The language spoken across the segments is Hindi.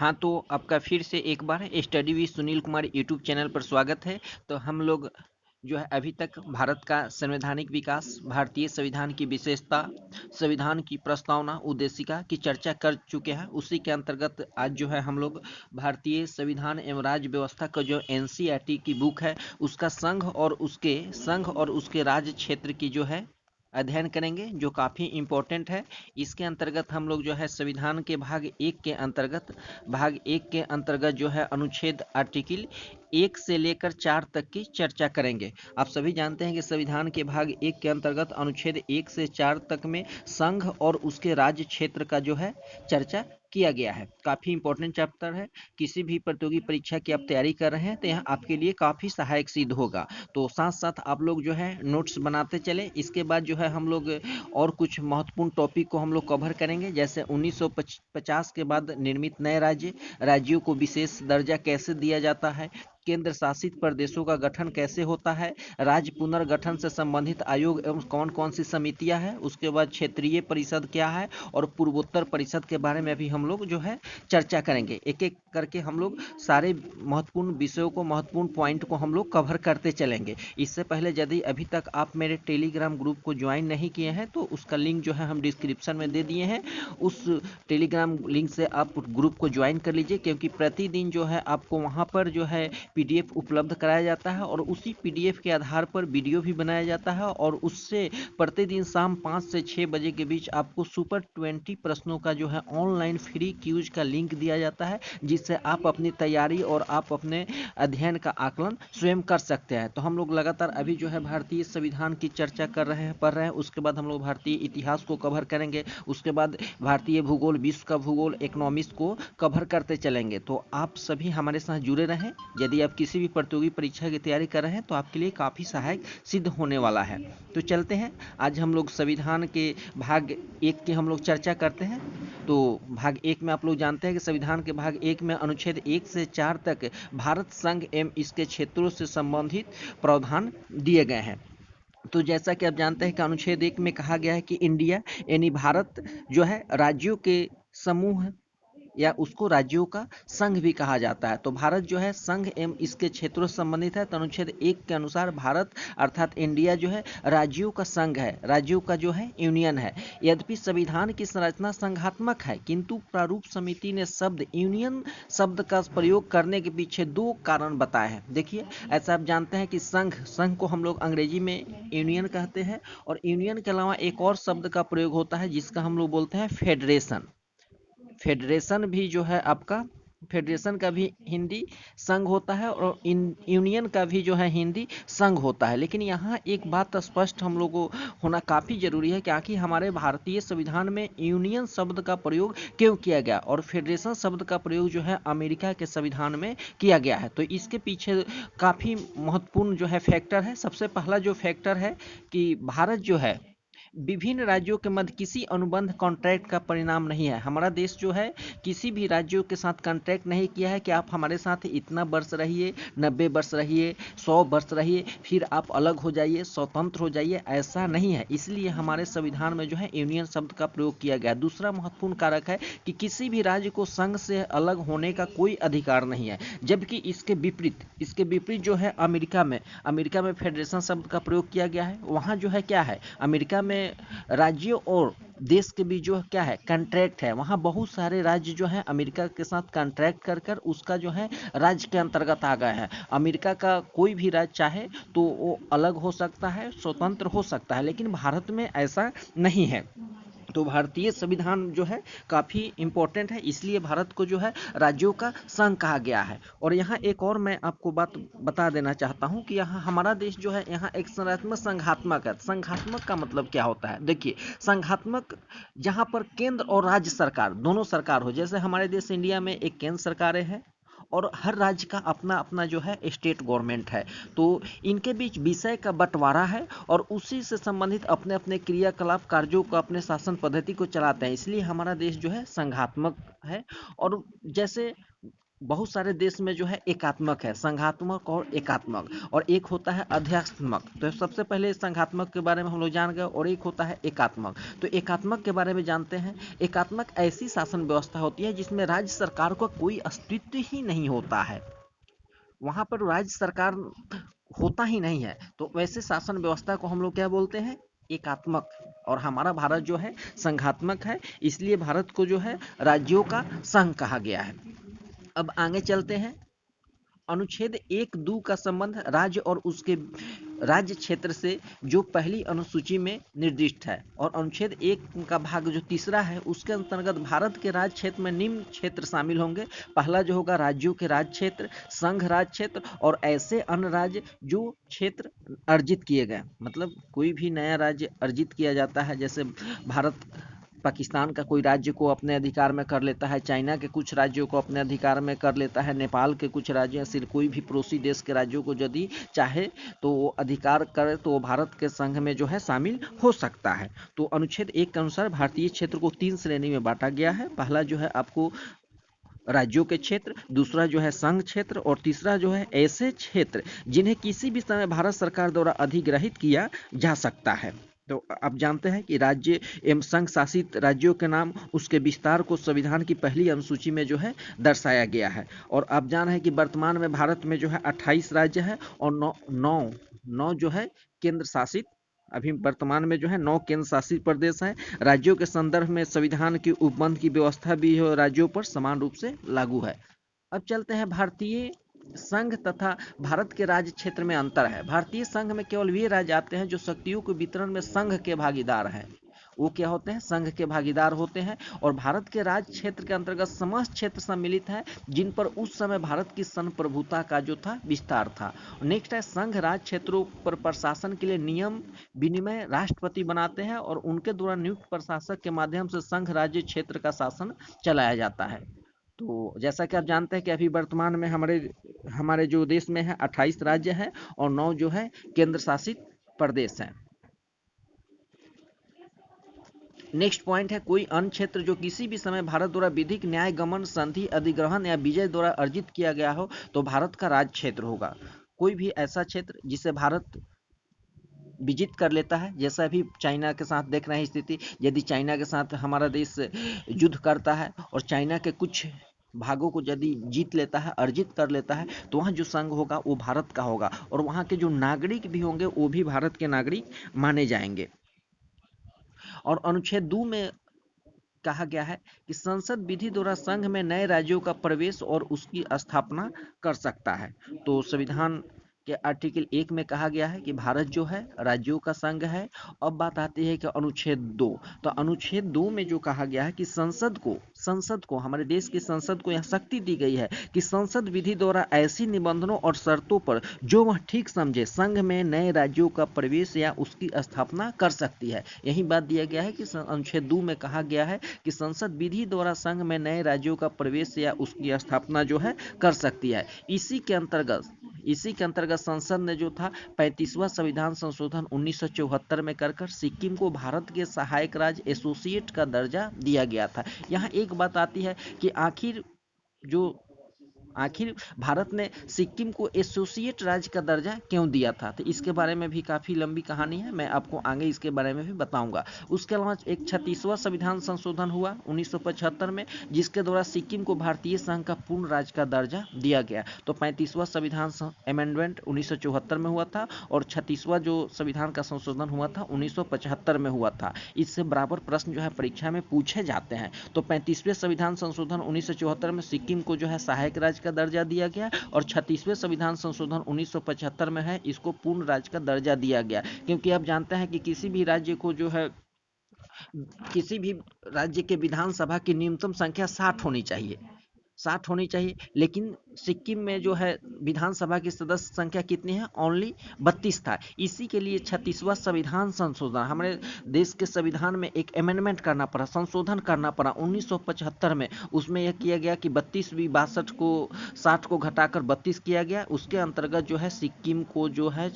हाँ, तो आपका फिर से एक बार study with Sunil Kumar YouTube channel पर स्वागत है। तो हम लोग जो है अभी तक भारत का संवैधानिक विकास, भारतीय संविधान की विशेषता, संविधान की प्रस्तावना, उद्देशिका की चर्चा कर चुके हैं। उसी के अंतर्गत आज जो है हम लोग भारतीय संविधान एवं राज्य व्यवस्था का जो एनसीईआरटी की बुक है, उसका संघ और उसके राज्य क्षेत्र की जो है अध्ययन करेंगे, जो काफ़ी इम्पोर्टेंट है। इसके अंतर्गत हम लोग जो है संविधान के भाग 1 के अंतर्गत जो है अनुच्छेद आर्टिकल 1 से लेकर 4 तक की चर्चा करेंगे। आप सभी जानते हैं कि संविधान के भाग 1 के अंतर्गत अनुच्छेद 1 से 4 तक में संघ और उसके राज्य क्षेत्र का जो है चर्चा किया गया है। काफ़ी इंपॉर्टेंट चैप्टर है। किसी भी प्रतियोगी परीक्षा की आप तैयारी कर रहे हैं तो यह आपके लिए काफ़ी सहायक सिद्ध होगा। तो साथ साथ आप लोग जो है नोट्स बनाते चले। इसके बाद जो है हम लोग और कुछ महत्वपूर्ण टॉपिक को हम लोग कवर करेंगे, जैसे 1950 के बाद निर्मित नए राज्यों को विशेष दर्जा कैसे दिया जाता है, केंद्र शासित प्रदेशों का गठन कैसे होता है, राज्य पुनर्गठन से संबंधित आयोग एवं कौन कौन सी समितियां हैं, उसके बाद क्षेत्रीय परिषद क्या है और पूर्वोत्तर परिषद के बारे में भी हम लोग जो है चर्चा करेंगे। एक एक करके हम लोग सारे महत्वपूर्ण विषयों को, महत्वपूर्ण पॉइंट को हम लोग कवर करते चलेंगे। इससे पहले यदि अभी तक आप मेरे टेलीग्राम ग्रुप को ज्वाइन नहीं किए हैं तो उसका लिंक जो है हम डिस्क्रिप्शन में दे दिए हैं। उस टेलीग्राम लिंक से आप ग्रुप को ज्वाइन कर लीजिए, क्योंकि प्रतिदिन जो है आपको वहाँ पर जो है पीडीएफ उपलब्ध कराया जाता है और उसी पीडीएफ के आधार पर वीडियो भी बनाया जाता है और उससे प्रतिदिन शाम 5 से 6 बजे के बीच आपको सुपर 20 प्रश्नों का जो है ऑनलाइन फ्री क्यूज का लिंक दिया जाता है, जिससे आप अपनी तैयारी और आप अपने अध्ययन का आकलन स्वयं कर सकते हैं। तो हम लोग लगातार अभी जो है भारतीय संविधान की चर्चा कर रहे हैं, पढ़ रहे हैं। उसके बाद हम लोग भारतीय इतिहास को कवर करेंगे। उसके बाद भारतीय भूगोल, विश्व का भूगोल, इकोनॉमिक्स को कवर करते चलेंगे। तो आप सभी हमारे साथ जुड़े रहें। यदि आप किसी भी प्रतियोगी परीक्षा की तैयारी कर रहे हैं तो आपके लिए काफ़ी सहायक सिद्ध होने वाला है। तो चलते हैं, आज हम लोग संविधान के भाग 1 की हम लोग चर्चा करते हैं। तो भाग 1 में आप लोग जानते हैं कि संविधान के भाग 1 में अनुच्छेद 1 से 4 तक भारत संघ एवं इसके क्षेत्रों से संबंधित प्रावधान दिए गए हैं। तो जैसा कि आप जानते हैं कि अनुच्छेद 1 में कहा गया है कि इंडिया यानी भारत जो है राज्यों के समूह या उसको राज्यों का संघ भी कहा जाता है। तो भारत जो है संघ एवं इसके क्षेत्रों से संबंधित है। तो अनुच्छेद 1 के अनुसार भारत अर्थात इंडिया जो है राज्यों का संघ है, राज्यों का जो है यूनियन है। यद्यपि संविधान की संरचना संघात्मक है, किंतु प्रारूप समिति ने शब्द यूनियन शब्द का प्रयोग करने के पीछे 2 कारण बताए हैं। देखिए, ऐसा आप जानते हैं कि संघ को हम लोग अंग्रेजी में यूनियन कहते हैं और यूनियन के अलावा एक और शब्द का प्रयोग होता है जिसका हम लोग बोलते हैं फेडरेशन। फेडरेशन भी जो है आपका, फेडरेशन का भी हिंदी संघ होता है और यूनियन का भी जो है हिंदी संघ होता है। लेकिन यहाँ एक बात स्पष्ट हम लोगों को होना काफ़ी जरूरी है, क्योंकि हमारे भारतीय संविधान में यूनियन शब्द का प्रयोग क्यों किया गया और फेडरेशन शब्द का प्रयोग जो है अमेरिका के संविधान में किया गया है। तो इसके पीछे काफ़ी महत्वपूर्ण जो है फैक्टर है। सबसे पहला जो फैक्टर है कि भारत जो है विभिन्न राज्यों के मध्य किसी अनुबंध कॉन्ट्रैक्ट का परिणाम नहीं है। हमारा देश जो है किसी भी राज्यों के साथ कॉन्ट्रैक्ट नहीं किया है कि आप हमारे साथ इतना वर्ष रहिए, 90 वर्ष रहिए, 100 वर्ष रहिए, फिर आप अलग हो जाइए, स्वतंत्र हो जाइए, ऐसा नहीं है। इसलिए हमारे संविधान में जो है यूनियन शब्द का प्रयोग किया गया। दूसरा महत्वपूर्ण कारक है कि किसी भी राज्य को संघ से अलग होने का कोई अधिकार नहीं है। जबकि इसके विपरीत जो है अमेरिका में फेडरेशन शब्द का प्रयोग किया गया है। वहाँ जो है क्या है, अमेरिका में राज्यों और देश के बीच जो क्या है कॉन्ट्रैक्ट है। वहाँ बहुत सारे राज्य जो है अमेरिका के साथ कॉन्ट्रैक्ट कर कर उसका जो है राज्य के अंतर्गत आ गए हैं। अमेरिका का कोई भी राज्य चाहे तो वो अलग हो सकता है, स्वतंत्र हो सकता है, लेकिन भारत में ऐसा नहीं है। तो भारतीय संविधान जो है काफ़ी इम्पोर्टेंट है, इसलिए भारत को जो है राज्यों का संघ कहा गया है। और यहाँ एक और मैं आपको बात बता देना चाहता हूँ कि यहाँ हमारा देश जो है यहाँ एक संरचना संघात्मक है। संघात्मक का मतलब क्या होता है? देखिए, संघात्मक जहाँ पर केंद्र और राज्य सरकार दोनों सरकार हो। जैसे हमारे देश इंडिया में एक केंद्र सरकारें हैं और हर राज्य का अपना अपना जो है स्टेट गवर्नमेंट है। तो इनके बीच विषय का बंटवारा है और उसी से संबंधित अपने अपने क्रियाकलाप कार्यों को, अपने शासन पद्धति को चलाते हैं। इसलिए हमारा देश जो है संघात्मक है। और जैसे बहुत सारे देश में जो है एकात्मक है, संघात्मक और एकात्मक, और एक होता है अध्यात्मक। तो सबसे पहले संघात्मक के बारे में हम लोग जान गए, और एक होता है एकात्मक। तो एकात्मक के बारे में जानते हैं। एकात्मक ऐसी शासन व्यवस्था होती है जिसमें राज्य सरकार का कोई अस्तित्व ही नहीं होता है, वहां पर राज्य सरकार होता ही नहीं है। तो वैसे शासन व्यवस्था को हम लोग क्या बोलते हैं? एकात्मक। और हमारा भारत जो है संघात्मक है, इसलिए भारत को जो है राज्यों का संघ कहा गया है। अब आगे चलते हैं। अनुच्छेद 1-2 का संबंध राज्य और उसके राज्य क्षेत्र से जो पहली अनुसूची में निर्दिष्ट है, और अनुच्छेद 1 का भाग जो तीसरा है उसके अंतर्गत भारत के राज्य क्षेत्र में निम्न क्षेत्र शामिल होंगे। पहला जो होगा राज्यों के राज्य क्षेत्र, संघ राज्य क्षेत्र, और ऐसे अन्य राज्य जो क्षेत्र अर्जित किए गए। मतलब कोई भी नया राज्य अर्जित किया जाता है, जैसे भारत पाकिस्तान का कोई राज्य को अपने अधिकार में कर लेता है, चाइना के कुछ राज्यों को अपने अधिकार में कर लेता है, नेपाल के कुछ राज्य या फिर कोई भी पड़ोसी देश के राज्यों को यदि चाहे तो वो अधिकार करे तो वो भारत के संघ में जो है शामिल हो सकता है। तो अनुच्छेद 1 के अनुसार भारतीय क्षेत्र को 3 श्रेणी में बांटा गया है। पहला जो है आपको राज्यों के क्षेत्र, दूसरा जो है संघ क्षेत्र, और तीसरा जो है ऐसे क्षेत्र जिन्हें किसी भी समय भारत सरकार द्वारा अधिग्रहित किया जा सकता है। तो आप जानते हैं कि राज्य एवं संघ शासित राज्यों के नाम उसके विस्तार को संविधान की पहली अनुसूची में जो है दर्शाया गया है। और आप जान रहे हैं कि वर्तमान में भारत में जो है 28 राज्य है और नौ जो है केंद्र शासित, अभी वर्तमान में जो है 9 केंद्र शासित प्रदेश हैं। राज्यों के संदर्भ में संविधान की उपबंध की व्यवस्था भी राज्यों पर समान रूप से लागू है। अब चलते हैं भारतीय संघ तथा भारत के राज्य क्षेत्र में अंतर है। भारतीय संघ में केवल वे राज्य आते हैं जो शक्तियों के वितरण में संघ के भागीदार हैं। वो क्या होते हैं? संघ के भागीदार होते हैं। और भारत के राज्य क्षेत्र के अंतर्गत समस्त क्षेत्र सम्मिलित हैं जिन पर उस समय भारत की संप्रभुता का जो था विस्तार था। नेक्स्ट है संघ राज्य क्षेत्रों पर प्रशासन के लिए नियम विनिमय राष्ट्रपति बनाते हैं और उनके द्वारा नियुक्त प्रशासक के माध्यम से संघ राज्य क्षेत्र का शासन चलाया जाता है। तो जैसा कि आप जानते हैं कि अभी वर्तमान में हमारे जो देश में है 28 राज्य हैं और 9 जो है केंद्र शासित प्रदेश हैं। नेक्स्ट पॉइंट है कोई अन्य क्षेत्र जो किसी भी समय भारत द्वारा विधिक न्याय गमन संधि अधिग्रहण या विजय द्वारा अर्जित किया गया हो तो भारत का राज्य क्षेत्र होगा। कोई भी ऐसा क्षेत्र जिसे भारत विजित कर लेता है, जैसा अभी चाइना के साथ देख रहे हैं स्थिति, यदि चाइना के साथ हमारा देश युद्ध करता है और चाइना के कुछ भागों को यदि जीत लेता है, अर्जित कर लेता है, तो वहाँ जो संघ होगा वो भारत का होगा और वहाँ के जो नागरिक भी होंगे वो भी भारत के नागरिक माने जाएंगे। और अनुच्छेद 2 में कहा गया है कि संसद विधि द्वारा संघ में नए राज्यों का प्रवेश और उसकी स्थापना कर सकता है। तो संविधान के आर्टिकल 1 में कहा गया है कि भारत जो है राज्यों का संघ है। अब बात आती है कि अनुच्छेद 2, तो अनुच्छेद 2 में जो कहा गया है कि संसद को हमारे देश की संसद को यह शक्ति दी गई है कि संसद विधि द्वारा ऐसी निबंधनों और शर्तों पर जो वह ठीक समझे संघ में नए राज्यों का प्रवेश या उसकी स्थापना कर सकती है। यही बात दिया गया है कि अनुच्छेद 2 में कहा गया है कि संसद विधि द्वारा संघ में नए राज्यों का प्रवेश या उसकी स्थापना जो है कर सकती है। इसी के अंतर्गत संसद ने जो था 35वां संविधान संशोधन 1974 में कर सिक्किम को भारत के सहायक राज्य एसोसिएट का दर्जा दिया गया था। यहाँ एक बात आती है कि आखिर भारत ने सिक्किम को एसोसिएट राज्य का दर्जा क्यों दिया था, तो इसके बारे में भी काफ़ी लंबी कहानी है, मैं आपको आगे इसके बारे में भी बताऊंगा। उसके अलावा एक 36वां संविधान संशोधन हुआ 1975 में जिसके द्वारा सिक्किम को भारतीय संघ का पूर्ण राज्य का दर्जा दिया गया। तो 35वां संविधान अमेंडमेंट 1974 में हुआ था और 36वां जो संविधान का संशोधन हुआ था 1975 में हुआ था। इससे बराबर प्रश्न जो है परीक्षा में पूछे जाते हैं। तो 35वें संविधान संशोधन 1974 में सिक्किम को जो है सहायक राज्य का दर्जा दिया गया और 36वें संविधान संशोधन 1975 में है इसको पूर्ण राज्य का दर्जा दिया गया। क्योंकि आप जानते हैं कि किसी भी राज्य के विधानसभा की न्यूनतम संख्या 60 होनी चाहिए, लेकिन सिक्किम में जो है विधानसभा की सदस्य संख्या कितनी है? ओनली 32 था। इसी के लिए 36वां संविधान संशोधन हमारे देश के संविधान में एक अमेंडमेंट करना पड़ा, संशोधन करना पड़ा 1975 में। उसमें यह किया गया कि 32 भी 62 को 60 को घटाकर 32 किया गया। उसके अंतर्गत जो है सिक्किम को जो है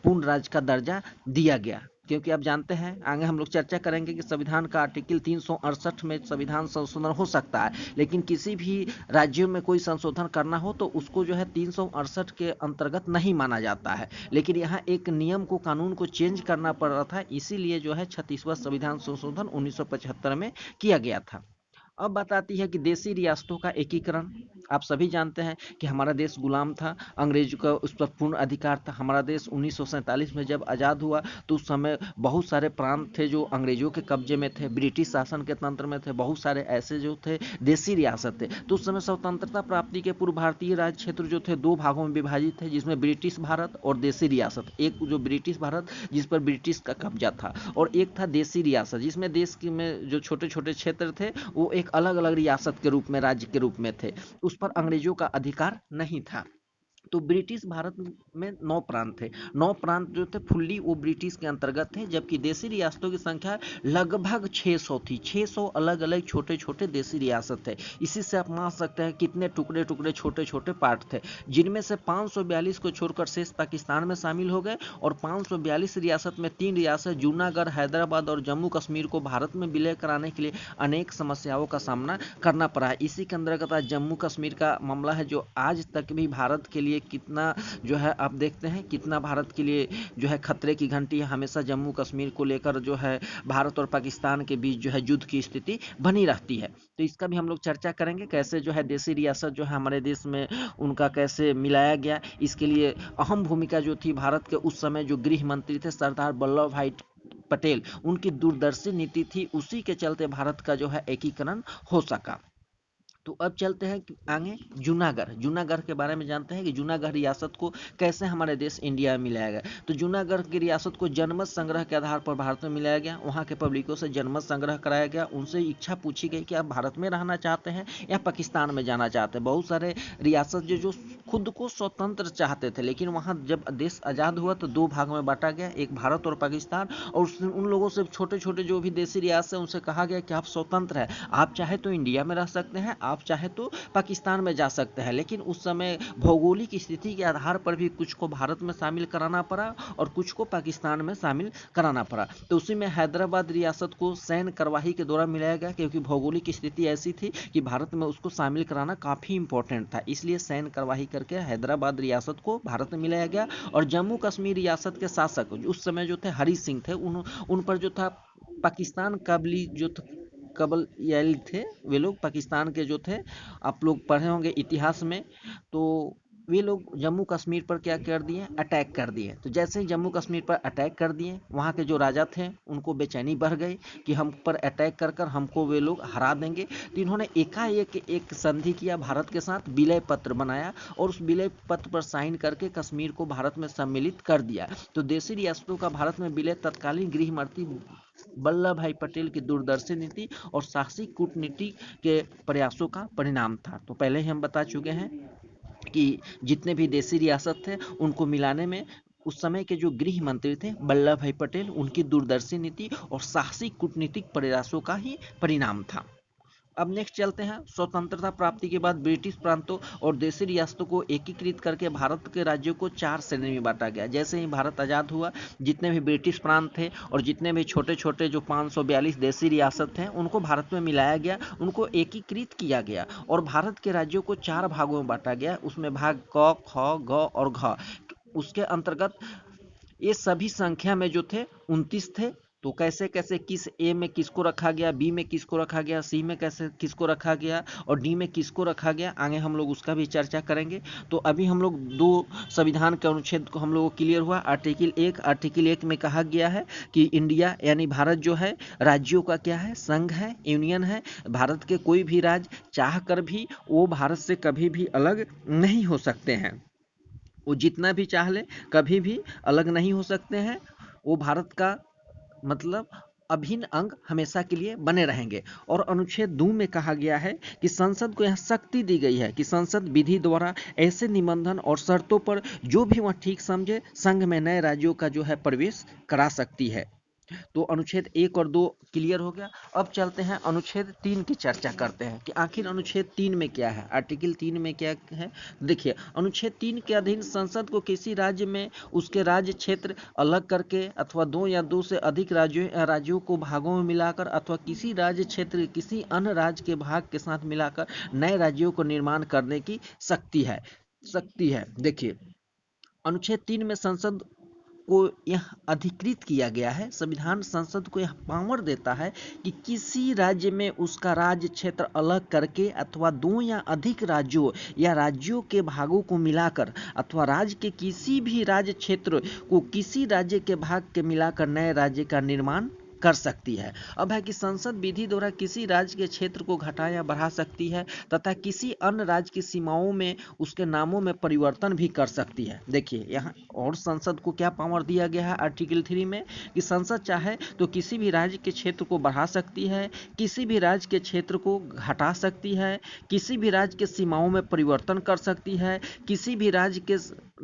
पूर्ण राज्य का दर्जा दिया गया। क्योंकि आप जानते हैं, आगे हम लोग चर्चा करेंगे कि संविधान का आर्टिकल 368 में संविधान संशोधन हो सकता है, लेकिन किसी भी राज्यों में कोई संशोधन करना हो तो उसको जो है 368 के अंतर्गत नहीं माना जाता है। लेकिन यहाँ एक नियम को, कानून को चेंज करना पड़ रहा था, इसीलिए जो है 36वां संविधान संशोधन 1975 में किया गया था। अब बात आती है कि देशी रियासतों का एकीकरण। आप सभी जानते हैं कि हमारा देश गुलाम था, अंग्रेजों का उस पर पूर्ण अधिकार था। हमारा देश 1947 में जब आज़ाद हुआ तो उस समय बहुत सारे प्रांत थे जो अंग्रेजों के कब्जे में थे, ब्रिटिश शासन के तंत्र में थे। बहुत सारे ऐसे जो थे देशी रियासत थे। तो उस समय स्वतंत्रता प्राप्ति के पूर्व भारतीय राज्य क्षेत्र जो थे दो भागों में विभाजित थे, जिसमें ब्रिटिश भारत और देशी रियासत। एक जो ब्रिटिश भारत जिस पर ब्रिटिश का कब्जा था, और एक था देशी रियासत जिसमें देश में जो छोटे छोटे क्षेत्र थे वो एक अलग अलग रियासत के रूप में, राज्य के रूप में थे। उस पर अंग्रेजों का अधिकार नहीं था। तो ब्रिटिश भारत में 9 प्रांत थे। 9 प्रांत जो थे फुल्ली वो ब्रिटिश के अंतर्गत थे, जबकि देशी रियासतों की संख्या लगभग 600 थी। 600 अलग अलग छोटे छोटे देशी रियासत थे। इसी से आप मान सकते हैं कितने टुकड़े टुकड़े छोटे छोटे पार्ट थे, जिनमें से 542 को छोड़कर शेष पाकिस्तान में शामिल हो गए। और 542 रियासत में 3 रियासत जूनागढ़, हैदराबाद और जम्मू कश्मीर को भारत में विलय कराने के लिए अनेक समस्याओं का सामना करना पड़ा है। इसी के अंतर्गत आज जम्मू कश्मीर का मामला है, जो आज तक भी भारत के लिए कितना जो है आप देखते हैं कितना भारत के लिए जो है खतरे की घंटी है। हमेशा जम्मू कश्मीर को लेकर जो है भारत और पाकिस्तान के बीच जो है युद्ध की स्थिति बनी रहती है। तो इसका भी हम लोग चर्चा करेंगे, कैसे जो है देशी रियासत जो है हमारे देश में उनका कैसे मिलाया गया। इसके लिए अहम भूमिका जो थी भारत के उस समय जो गृह मंत्री थे सरदार वल्लभ भाई पटेल, उनकी दूरदर्शी नीति थी, उसी के चलते भारत का जो है एकीकरण हो सका। तो अब चलते हैं आगे जूनागढ़। जूनागढ़ के बारे में जानते हैं कि जूनागढ़ रियासत को कैसे हमारे देश इंडिया में मिलाया गया। तो जूनागढ़ की रियासत को जनमत संग्रह के आधार पर भारत में मिलाया गया। वहाँ के पब्लिकों से जनमत संग्रह कराया गया, उनसे इच्छा पूछी गई कि आप भारत में रहना चाहते हैं या पाकिस्तान में जाना चाहते हैं। बहुत सारे रियासत जो खुद को स्वतंत्र चाहते थे, लेकिन वहाँ जब देश आज़ाद हुआ तो 2 भाग में बांटा गया, एक भारत और पाकिस्तान। और उन लोगों से छोटे छोटे जो भी देशी रियासत है उनसे कहा गया कि आप स्वतंत्र हैं, आप चाहे तो इंडिया में रह सकते हैं, आप चाहे तो पाकिस्तान में जा सकते हैं। लेकिन उस समय भौगोलिक स्थिति के आधार पर भी कुछ को भारत में शामिल कराना पड़ा और कुछ को पाकिस्तान में शामिल कराना पड़ा। तो उसी में हैदराबाद रियासत को सैन्य कार्रवाई के दौरान मिलाया गया, क्योंकि भौगोलिक स्थिति ऐसी थी कि भारत में उसको शामिल कराना काफ़ी इंपॉर्टेंट था, इसलिए सैन्य कार्रवाई करके हैदराबाद रियासत को भारत में मिलाया गया। और जम्मू कश्मीर रियासत के शासक उस समय जो थे हरी सिंह थे, उन पर जो था पाकिस्तान काबली जो कबल थे, वे लोग पाकिस्तान के जो थे, आप लोग पढ़े होंगे इतिहास में। तो वे लोग जम्मू कश्मीर पर क्या कर दिए, अटैक कर दिए। तो जैसे ही जम्मू कश्मीर पर अटैक कर दिए, वहाँ के जो राजा थे उनको बेचैनी बढ़ गई कि हम पर अटैक कर कर हमको वे लोग हरा देंगे। तो इन्होंने एकाएक एक संधि किया भारत के साथ, विलय पत्र बनाया और उस विलय पत्र पर साइन करके कश्मीर को भारत में सम्मिलित कर दिया। तो देशी रियासतों का भारत में विलय तत्कालीन गृह मंत्री वल्लभ भाई पटेल की दूरदर्शी नीति और साहसिक कूटनीति के प्रयासों का परिणाम था। तो पहले ही हम बता चुके हैं कि जितने भी देशी रियासत थे उनको मिलाने में उस समय के जो गृह मंत्री थे वल्लभ भाई पटेल, उनकी दूरदर्शी नीति और साहसिक कूटनीतिक प्रयासों का ही परिणाम था। अब नेक्स्ट चलते हैं, स्वतंत्रता प्राप्ति के बाद ब्रिटिश प्रांतों और देशी रियासतों को एकीकृत करके भारत के राज्यों को 4 श्रेणी में बांटा गया। जैसे ही भारत आज़ाद हुआ, जितने भी ब्रिटिश प्रांत थे और जितने भी छोटे छोटे जो 542 देशी रियासत थे उनको भारत में मिलाया गया, उनको एकीकृत किया गया और भारत के राज्यों को 4 भागों में बांटा गया। उसमें भाग क, ख, ग और घ। उसके अंतर्गत ये सभी संख्या में जो थे 29 थे। तो कैसे कैसे किस ए में किसको रखा गया, बी में किसको रखा गया, सी में कैसे किसको रखा गया और डी में किसको रखा गया, आगे हम लोग उसका भी चर्चा करेंगे। तो अभी हम लोग 2 संविधान के अनुच्छेद को हम लोगों को क्लियर हुआ। आर्टिकल 1 में कहा गया है कि इंडिया यानी भारत जो है राज्यों का क्या है, संघ है, यूनियन है। भारत के कोई भी राज्य चाह कर भी वो भारत से कभी भी अलग नहीं हो सकते हैं, वो जितना भी चाह ले कभी भी अलग नहीं हो सकते हैं। वो भारत का मतलब अभिन्न अंग हमेशा के लिए बने रहेंगे। और अनुच्छेद 2 में कहा गया है कि संसद को यह शक्ति दी गई है कि संसद विधि द्वारा ऐसे निबंधन और शर्तों पर जो भी वह ठीक समझे संघ में नए राज्यों का जो है प्रवेश करा सकती है। तो अनुच्छेद 1 और 2 क्लियर हो गया। अब चलते हैं अनुच्छेद 3 की चर्चा करते हैं कि आखिर अनुच्छेद 3 में क्या है, आर्टिकल 3 में क्या है। देखिए, अनुच्छेद 3 के अधीन संसद को किसी राज्य में उसके राज्य क्षेत्र अलग करके अथवा 2 या 2 से अधिक राज्यों को भागों में मिलाकर अथवा किसी राज्य क्षेत्र किसी अन्य राज्य के भाग के साथ मिलाकर नए राज्यों को निर्माण करने की शक्ति है। देखिए, अनुच्छेद 3 में संसद को यह अधिकृत किया गया है, संविधान संसद को यह पावर देता है कि किसी राज्य में उसका राज्य क्षेत्र अलग करके अथवा 2 या अधिक राज्यों या राज्यों के भागों को मिलाकर अथवा राज्य के किसी भी राज्य क्षेत्र को किसी राज्य के भाग के मिलाकर नए राज्य का निर्माण कर सकती है। अब है कि संसद विधि द्वारा किसी राज्य के क्षेत्र को घटा या बढ़ा सकती है तथा किसी अन्य राज्य की सीमाओं में उसके नामों में परिवर्तन भी कर सकती है। देखिए, यहाँ और संसद को क्या पावर दिया गया है आर्टिकल 3 में कि संसद चाहे तो किसी भी राज्य के क्षेत्र को बढ़ा सकती है, किसी भी राज्य के क्षेत्र को घटा सकती है, किसी भी राज्य के सीमाओं में परिवर्तन कर सकती है, किसी भी राज्य के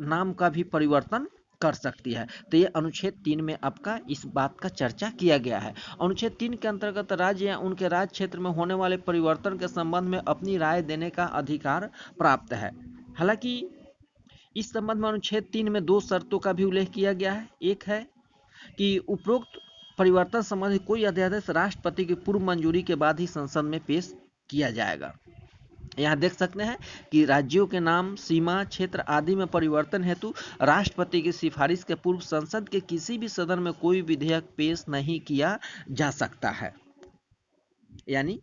नाम का भी परिवर्तन कर सकती है। तो ये अनुच्छेद 3 में आपका इस बात का चर्चा किया गया है। अनुच्छेद 3 के अंतर्गत राज्य या उनके राज्य क्षेत्र में होने वाले परिवर्तन के संबंध में अपनी राय देने का अधिकार प्राप्त है। हालांकि इस संबंध में अनुच्छेद 3 में 2 शर्तों का भी उल्लेख किया गया है। एक है कि उपरोक्त परिवर्तन संबंधी कोई अध्यादेश राष्ट्रपति की पूर्व मंजूरी के बाद ही संसद में पेश किया जाएगा। यहाँ देख सकते हैं कि राज्यों के नाम, सीमा, क्षेत्र आदि में परिवर्तन हेतु राष्ट्रपति की सिफारिश के पूर्व संसद के किसी भी सदन में कोई विधेयक पेश नहीं किया जा सकता है। यानी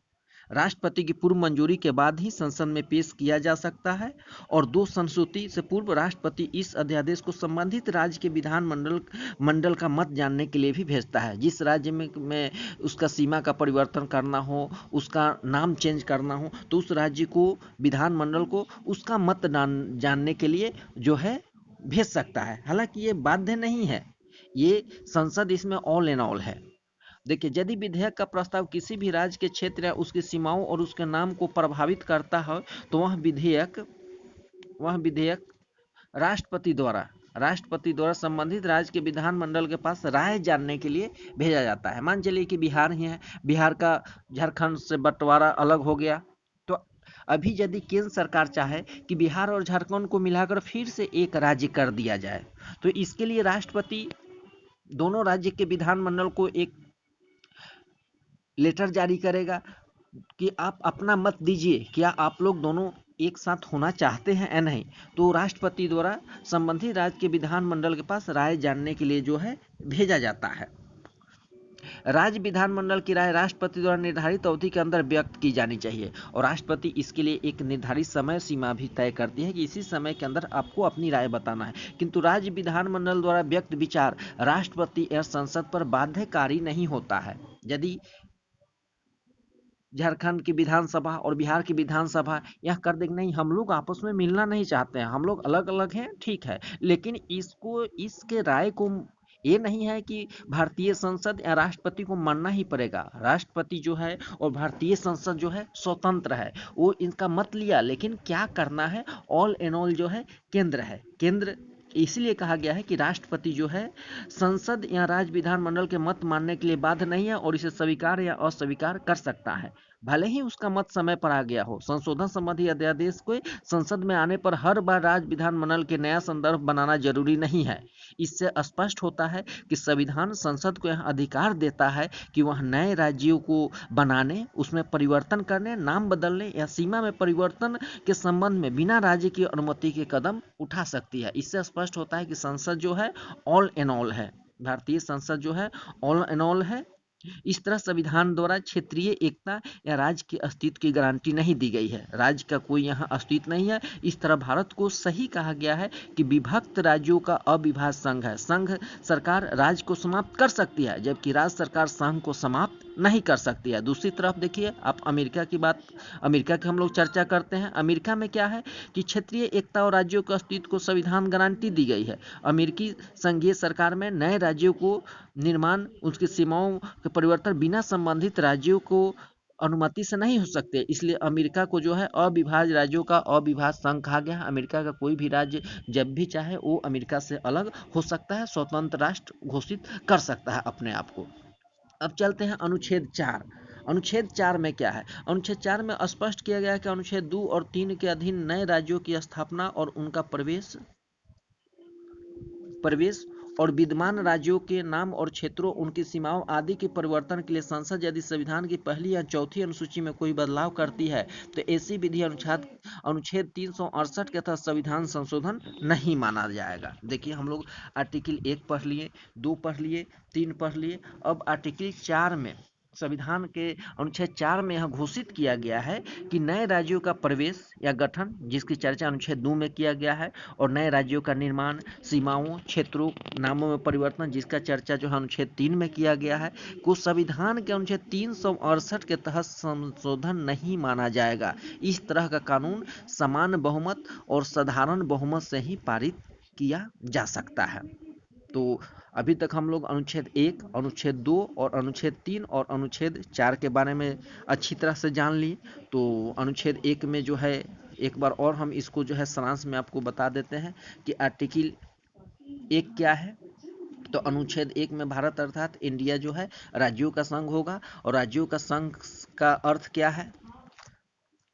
राष्ट्रपति की पूर्व मंजूरी के बाद ही संसद में पेश किया जा सकता है। और 2 संस्तुति से पूर्व राष्ट्रपति इस अध्यादेश को संबंधित राज्य के विधान मंडल का मत जानने के लिए भी भेजता है। जिस राज्य में उसका सीमा का परिवर्तन करना हो, उसका नाम चेंज करना हो, तो उस राज्य को विधान मंडल को उसका मत जानने के लिए जो है भेज सकता है। हालांकि ये बाध्य नहीं है, ये संसद इसमें ऑल एंड ऑल है। देखिए, यदि विधेयक का प्रस्ताव किसी भी राज्य के क्षेत्र या उसकी सीमाओं और उसके नाम को प्रभावित करता है तो वह विधेयक राष्ट्रपति द्वारा संबंधित राज्य के विधानमंडल के पास राय जानने के लिए भेजा जाता है। मान चलिए कि बिहार ही है, बिहार का झारखंड से बंटवारा अलग हो गया, तो अभी यदि केंद्र सरकार चाहे कि बिहार और झारखंड को मिलाकर फिर से एक राज्य कर दिया जाए, तो इसके लिए राष्ट्रपति दोनों राज्य के विधानमंडल को एक लेटर जारी करेगा कि आप अपना मत दीजिए, क्या आप लोग दोनों एक साथ होना चाहते हैं या नहीं। तो राष्ट्रपति द्वारा संबंधित राज्य के विधानमंडल के पास राय जानने के लिए जो है भेजा जाता है। राज्य विधानमंडल की राय राष्ट्रपति द्वारा निर्धारित अवधि के अंदर व्यक्त की जानी चाहिए और राष्ट्रपति इसके लिए एक निर्धारित समय सीमा भी तय करती है कि इसी समय के अंदर आपको अपनी राय बताना है। किंतु राज्य विधानमंडल द्वारा व्यक्त विचार राष्ट्रपति या संसद पर बाध्यकारी नहीं होता है। यदि झारखंड की विधानसभा और बिहार की विधानसभा यह कर दे कि नहीं, हम लोग आपस में मिलना नहीं चाहते हैं, हम लोग अलग अलग हैं, ठीक है, लेकिन इसके राय को ये नहीं है कि भारतीय संसद या राष्ट्रपति को मानना ही पड़ेगा। राष्ट्रपति जो है और भारतीय संसद जो है स्वतंत्र है, वो इनका मत लिया, लेकिन क्या करना है ऑल एंड ऑल जो है केंद्र है। केंद्र इसलिए कहा गया है कि राष्ट्रपति जो है संसद या राज्य विधानमंडल के मत मानने के लिए बाध्य नहीं है और इसे स्वीकार या अस्वीकार कर सकता है, भले ही उसका मत समय पर आ गया हो। संशोधन संबंधी अध्यादेश को संसद में आने पर हर बार राज्य विधानमंडल के नया संदर्भ बनाना जरूरी नहीं है। इससे स्पष्ट होता है कि संविधान संसद को यह अधिकार देता है कि वह नए राज्यों को बनाने, उसमें परिवर्तन करने, नाम बदलने या सीमा में परिवर्तन के संबंध में बिना राज्य की अनुमति के कदम उठा सकती है। इससे स्पष्ट होता है कि संसद जो है ऑल एंड ऑल है, भारतीय संसद जो है ऑल एंड ऑल है। इस तरह संविधान द्वारा क्षेत्रीय एकता या राज्य के अस्तित्व की गारंटी नहीं दी गई है, राज्य का कोई यहाँ अस्तित्व नहीं है। इस तरह भारत को सही कहा गया है कि विभक्त राज्यों का अविभाज्य संघ है। संघ सरकार राज्य को समाप्त कर सकती है, जबकि राज्य सरकार संघ को समाप्त नहीं कर सकती है। दूसरी तरफ देखिए, आप अमेरिका की हम लोग चर्चा करते हैं। अमेरिका में क्या है कि क्षेत्रीय एकता और राज्यों के अस्तित्व को संविधान गारंटी दी गई है। अमेरिकी संघीय सरकार में नए राज्यों को निर्माण, उसकी सीमाओं के परिवर्तन बिना संबंधित राज्यों को अनुमति से नहीं हो सकते। इसलिए अमेरिका को जो है अविभाज्य राज्यों का अविभाज्य संघ कहा गया है। अमेरिका का कोई भी राज्य जब भी चाहे वो अमेरिका से अलग हो सकता है, स्वतंत्र राष्ट्र घोषित कर सकता है अपने आप को। अब चलते हैं अनुच्छेद 4। अनुच्छेद 4 में क्या है? अनुच्छेद 4 में स्पष्ट किया गया है कि अनुच्छेद 2 और 3 के अधीन नए राज्यों की स्थापना और उनका प्रवेश और विद्यमान राज्यों के नाम और क्षेत्रों, उनकी सीमाओं आदि के परिवर्तन के लिए संसद यदि संविधान की पहली या चौथी अनुसूची में कोई बदलाव करती है तो ऐसी विधि अनुच्छेद 368 के तहत संविधान संशोधन नहीं माना जाएगा। देखिए, हम लोग आर्टिकल 1 पढ़ लिए, 2 पढ़ लिए, 3 पढ़ लिए। अब आर्टिकल 4 में, संविधान के अनुच्छेद 4 में यह घोषित किया गया है कि नए राज्यों का प्रवेश या गठन, जिसकी चर्चा अनुच्छेद 2 में किया गया है, और नए राज्यों का निर्माण, सीमाओं, क्षेत्रों, नामों में परिवर्तन, जिसका चर्चा जो है अनुच्छेद 3 में किया गया है, को संविधान के अनुच्छेद 368 के तहत संशोधन नहीं माना जाएगा। इस तरह का कानून समान बहुमत और साधारण बहुमत से ही पारित किया जा सकता है। तो अभी तक हम लोग अनुच्छेद 1, अनुच्छेद 2 और अनुच्छेद 3 और अनुच्छेद 4 के बारे में अच्छी तरह से जान लिए। तो अनुच्छेद 1 में जो है, एक बार और हम इसको जो है सारांश में आपको बता देते हैं कि आर्टिकल 1 क्या है। तो अनुच्छेद 1 में भारत अर्थात इंडिया जो है राज्यों का संघ होगा, और राज्यों का संघ का अर्थ क्या है?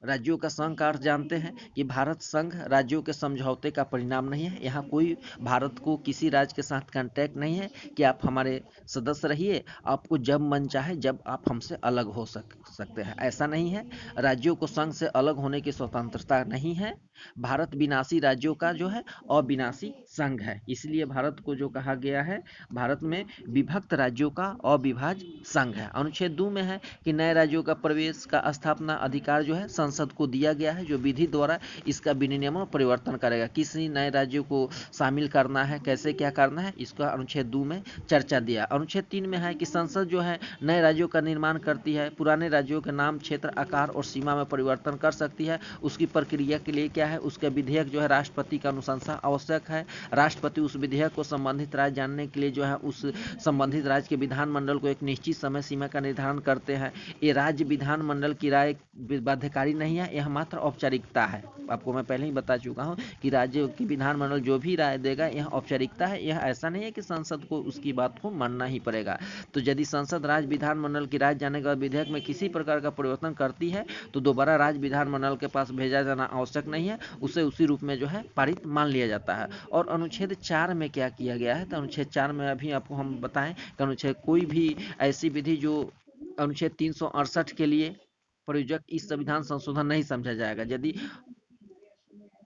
राज्यों का संघ का अर्थ जानते हैं कि भारत संघ राज्यों के समझौते का परिणाम नहीं है। यहाँ कोई भारत को किसी राज्य के साथ कांटेक्ट नहीं है कि आप हमारे सदस्य रहिए, आपको जब मन चाहे जब आप हमसे अलग हो सकते हैं, ऐसा नहीं है। राज्यों को संघ से अलग होने की स्वतंत्रता नहीं है। भारत विनाशी राज्यों का जो है अविनाशी संघ है, इसलिए भारत को जो कहा गया है, भारत में विभक्त राज्यों का अविभाज्य संघ है। अनुच्छेद 2 में है कि नए राज्यों का प्रवेश का स्थापना अधिकार जो है संसद को दिया गया है, जो विधि द्वारा इसका विनियमन और परिवर्तन करेगा। किसी नए राज्यों को शामिल करना है, कैसे क्या करना है, इसका अनुच्छेद 2 में चर्चा दिया। अनुच्छेद 3 में है कि संसद जो है नए राज्यों का निर्माण करती है, पुराने राज्यों के नाम, क्षेत्र, आकार और सीमा में परिवर्तन कर सकती है। उसकी प्रक्रिया के लिए क्या है, उसका विधेयक जो है राष्ट्रपति का अनुशंसा आवश्यक है। राष्ट्रपति उस विधेयक को संबंधित राज्य जानने के लिए जो है उस संबंधित राज्य के विधानमंडल को एक निश्चित समय सीमा का निर्धारण करते हैं। ये राज्य विधानमंडल की राय बाध्यकारी नहीं है, यह मात्र औपचारिकता है। आपको मैं पहले ही बता चुका हूं कि राज्य की विधानमंडल जो भी राय देगा यह औपचारिकता है, यह ऐसा नहीं है कि संसद को उसकी बात को मानना ही पड़ेगा। तो यदि संसद राज्य विधानमंडल की राय जानने के बाद विधेयक में किसी प्रकार का परिवर्तन करती है तो दोबारा राज्य विधानमंडल के पास भेजा जाना आवश्यक नहीं है, उसे उसी रूप में जो है पारित मान लिया जाता है। और अनुच्छेद 4 में क्या किया गया है, तो अनुच्छेद 4 में अभी आपको हम बताएं कि अनुच्छेद कोई भी ऐसी विधि जो अनुच्छेद 368 के लिए प्रयोजक इस संविधान संशोधन नहीं समझा जाएगा। यदि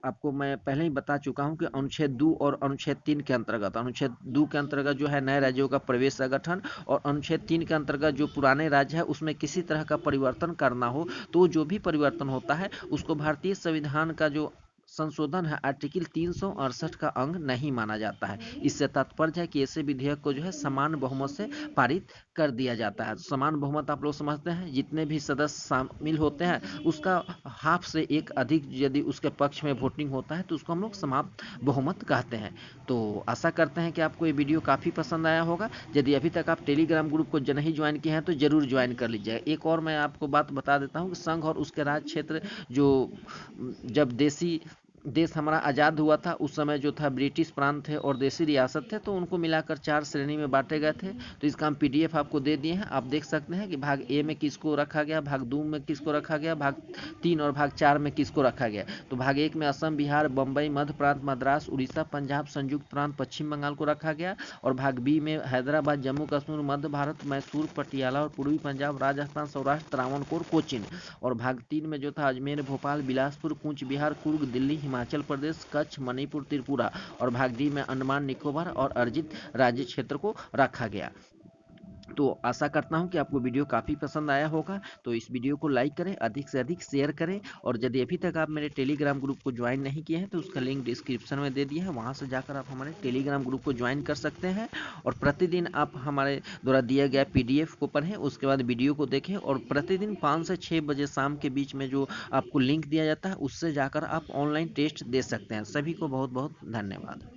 आपको मैं पहले ही बता चुका हूं कि अनुच्छेद 2 और अनुच्छेद 3 के अंतर्गत, अनुच्छेद 2 के अंतर्गत जो है नए राज्यों का प्रवेश या गठन, और अनुच्छेद 3 के अंतर्गत जो पुराने राज्य है उसमें किसी तरह का परिवर्तन करना हो तो जो भी परिवर्तन होता है उसको भारतीय संविधान का जो संशोधन है आर्टिकल 368 का अंग नहीं माना जाता है। इससे तात्पर्य है कि ऐसे विधेयक को जो है समान बहुमत से पारित कर दिया जाता है। समान बहुमत आप लोग समझते हैं, जितने भी सदस्य शामिल होते हैं उसका हाफ से एक अधिक यदि उसके पक्ष में वोटिंग होता है तो उसको हम लोग समाप्त बहुमत कहते हैं। तो आशा करते हैं कि आपको ये वीडियो काफ़ी पसंद आया होगा। यदि अभी तक आप टेलीग्राम ग्रुप को नहीं ज्वाइन किए हैं तो जरूर ज्वाइन कर लीजिएगा। एक और मैं आपको बात बता देता हूँ कि संघ और उसके राज्य क्षेत्र जो जब देश हमारा आज़ाद हुआ था उस समय जो था ब्रिटिश प्रांत थे और देसी रियासत थे, तो उनको मिलाकर 4 श्रेणी में बांटे गए थे। तो इसका हम PDF आपको दे दिए हैं, आप देख सकते हैं कि भाग ए में किसको रखा गया, भाग 2 में किसको रखा गया, भाग 3 और भाग 4 में किसको रखा गया। तो भाग 1 में असम, बिहार, बम्बई, मध्य प्रांत, मद्रास, उड़ीसा, पंजाब, संयुक्त प्रांत, पश्चिम बंगाल को रखा गया। और भाग बी में हैदराबाद, जम्मू कश्मीर, मध्य भारत, मैसूर, पटियाला और पूर्वी पंजाब, राजस्थान, सौराष्ट्र, त्रावणकोर, कोचीन। और भाग 3 में जो था अजमेर, भोपाल, बिलासपुर, कूच बिहार, कुर्ग, दिल्ली, हिमाचल प्रदेश, कच्छ, मणिपुर, त्रिपुरा। और भाग डी में अंडमान निकोबार और अर्जित राज्य क्षेत्र को रखा गया। तो आशा करता हूं कि आपको वीडियो काफ़ी पसंद आया होगा। तो इस वीडियो को लाइक करें, अधिक से अधिक शेयर करें, और यदि अभी तक आप मेरे टेलीग्राम ग्रुप को ज्वाइन नहीं किए हैं तो उसका लिंक डिस्क्रिप्शन में दे दिया है, वहां से जाकर आप हमारे टेलीग्राम ग्रुप को ज्वाइन कर सकते हैं। और प्रतिदिन आप हमारे द्वारा दिया गया PDF को पढ़ें, उसके बाद वीडियो को देखें, और प्रतिदिन 5 से 6 बजे शाम के बीच में जो आपको लिंक दिया जाता है उससे जाकर आप ऑनलाइन टेस्ट दे सकते हैं। सभी को बहुत बहुत धन्यवाद।